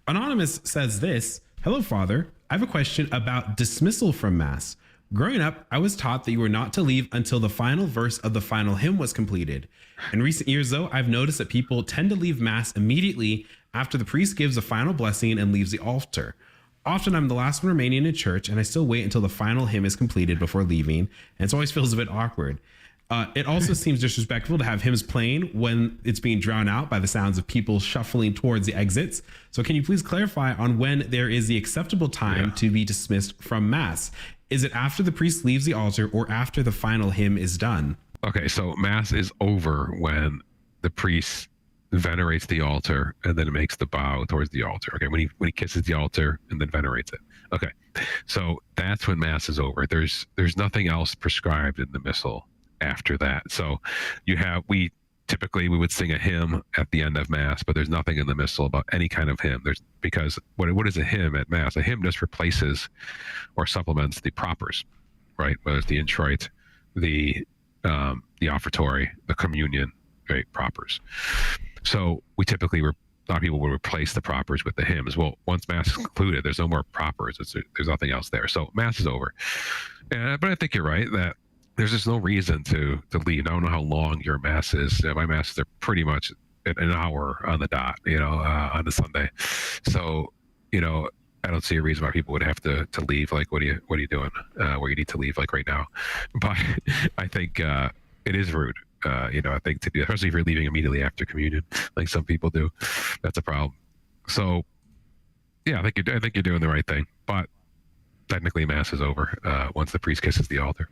Anonymous says this. Hello, Father. I have a question about dismissal from Mass. Growing up, I was taught that you were not to leave until the final verse of the final hymn was completed. In recent years, though, I've noticed that people tend to leave Mass immediately after the priest gives a final blessing and leaves the altar. Often I'm the last one remaining in church, and I still wait until the final hymn is completed before leaving, and it always feels a bit awkward. It also seems disrespectful to have hymns playing when it's being drowned out by the sounds of people shuffling towards the exits. So can you please clarify on when there is the acceptable time to be dismissed from Mass? Is it after the priest leaves the altar or after the final hymn is done? Okay, so Mass is over when the priest venerates the altar and then makes the bow towards the altar. Okay, when he kisses the altar and then venerates it. Okay, so that's when Mass is over. There's nothing else prescribed in the missal after that. So we typically would sing a hymn at the end of Mass, but there's nothing in the missal about any kind of hymn. Because what is a hymn at Mass? A hymn just replaces or supplements the propers, right? Whether it's the introit, the offertory, the communion, right? Propers. So we typically a lot of people will replace the propers with the hymns. Well, once Mass is concluded, there's no more propers. There's nothing else there. So Mass is over. But I think you're right that there's just no reason to leave. I don't know how long your Mass is. My Masses are pretty much an hour on the dot, on the Sunday. So, I don't see a reason why people would have to leave. Like, what are you doing? Where you need to leave, like right now. But I think it is rude. I think to do, especially if you're leaving immediately after communion, like some people do, that's a problem. So, yeah, I think you're doing the right thing. But technically, Mass is over once the priest kisses the altar.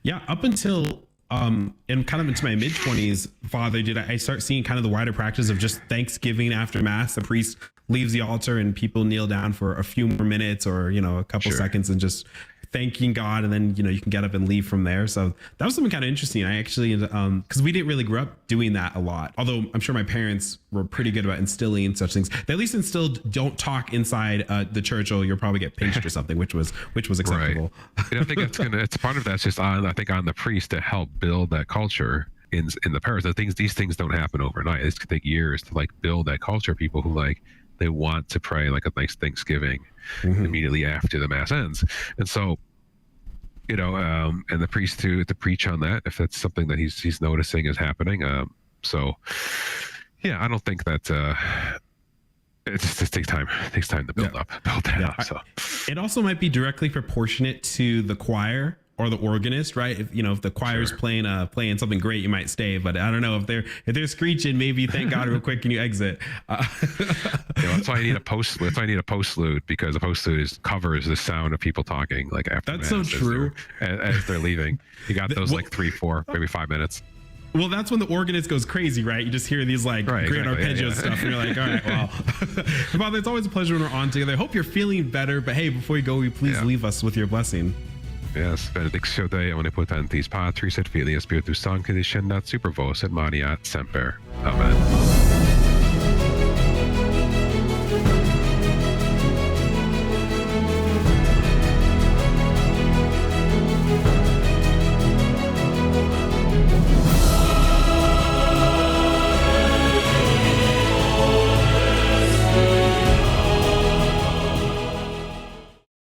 Yeah, up until and kind of into my mid-20s, Father, did I start seeing kind of the wider practice of just Thanksgiving after Mass. The priest leaves the altar and people kneel down for a few more minutes or, a couple seconds and just thanking God. And then, you can get up and leave from there. So that was something kind of interesting. I actually, because we didn't really grow up doing that a lot, although I'm sure my parents were pretty good about instilling such things. They at least instilled don't talk inside the church or you'll probably get pinched or something, which was acceptable. Right. I think it's part of that's just on the priest to help build that culture in the parish. These things don't happen overnight. It could take years to build that culture. People who they want to pray a nice Thanksgiving immediately after the Mass ends. And so, and the priest to preach on that, if that's something that he's noticing is happening. So yeah, I don't think that it just takes time. It takes time to build that up. So it also might be directly proportionate to the choir or the organist, right? If the choir's playing something great, you might stay. But I don't know if they're screeching, maybe thank God real quick and you exit. That's why I need a postlude. That's why I need a postlude, because a postlude covers the sound of people talking after. That's so true. As they're leaving, you got those 3, 4, maybe 5 minutes. Well, that's when the organist goes crazy, right? You just hear these great arpeggio stuff, and you're like, all right, well. Father, it's always a pleasure when we're on together. I hope you're feeling better, but hey, before you go, will you please leave us with your blessing? Yes, benedictio Dei omnipotentis Patris et Filii et Spiritus Sancti descendat super vos et maniat semper. Amen.